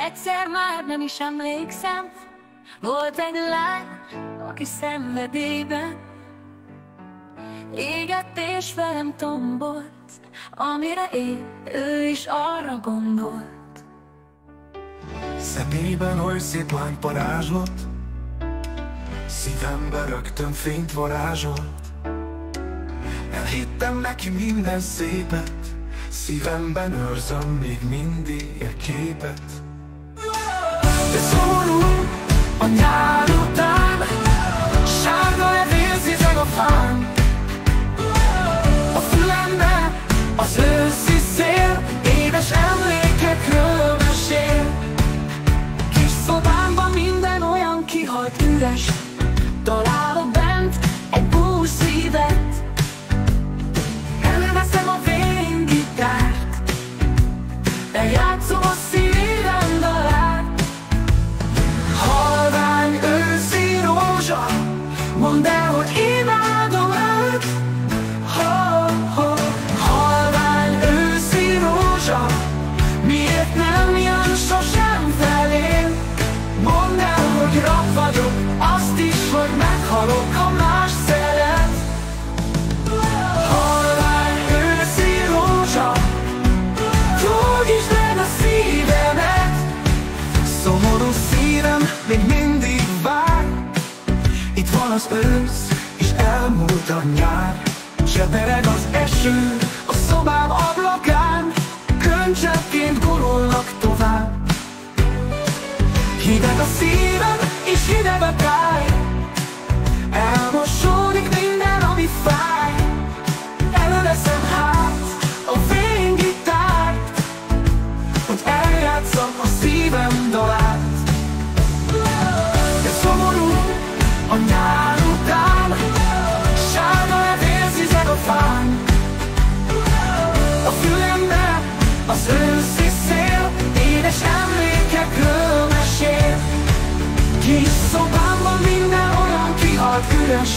Egyszer már nem is emlékszem, volt egy lány, aki szenvedélyben égett és velem tombolt. Amire én, ő is arra gondolt. Szemében oly szép lány parázslat, szívembe rögtön fényt varázsolt. Elhittem neki minden szépet, szívemben őrzöm még mindig egy képet. De szomorú a nyár után, sárga levél zizeg a fán. A fülemben az őszi szél, édes emlékekről mesél. Kis szobámban minden olyan kihalt üres, találok bent egy bús szívet. Előveszem a vén gitárt, eljátszom a szívem dalát. Halvány őszi rózsa, mondd el, hogy imádom őt. Halvány őszi rózsa, miért nem jön sosem felém? Mondd el, hogy rab vagyok, azt is, hogy meghalok, ha más szeret. Halvány őszi rózsa, gyógyítsd meg a szívemet. Szomorú szívem még mindig vár, itt van az ősz, és elmúlt a nyár. Csepereg az eső a szobám ablakán, könycseppként gurulnak tovább. Hideg a szívem, és hideg a táj, elmosódik minden, ami fáj. Előveszem hát a vén gitárt, hogy eljátszom a szívem dalát. De szomorú a nyár után, sárga levél zizeg a fán. A fülemben az őszi szél, édes emlékekről mesél. Kis szobámban minden olyan kihalt üres,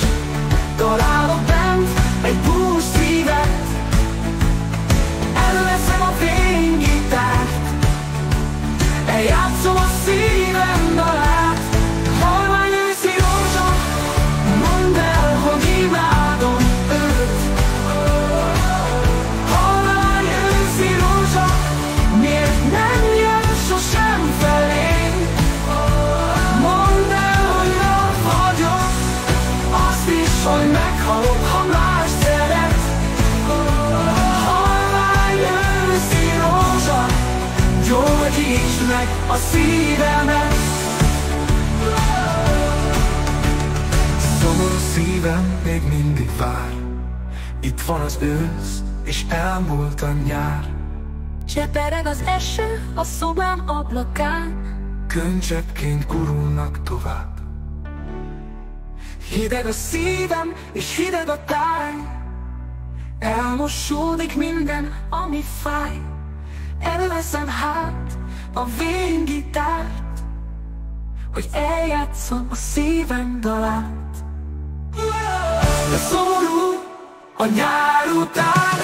találok bent egy bús szívet. Előveszem a vén gitárt, eljátszom a szívem dalát. Halvány őszi rózsa, mondd el, hogy imádom őt. Halvány őszi rózsa, miért nem jön sosem felém? Mondd el, hogy rab vagyok, azt is, hogy meghalok, ha más szeret. Halvány őszi rózsa, gyógyítsd meg a szívemet. Szomorú szívem még mindig vár, itt van az ősz, és elmúlt a nyár. Csepereg az eső a szobám ablakán, Könycseppként gurulnak tovább. Hideg a szívem, és hideg a táj, elmosódik minden, ami fáj. Előveszem hát a vén gitárt, hogy eljátszom a szívem dalát. De szomorú a nyár után,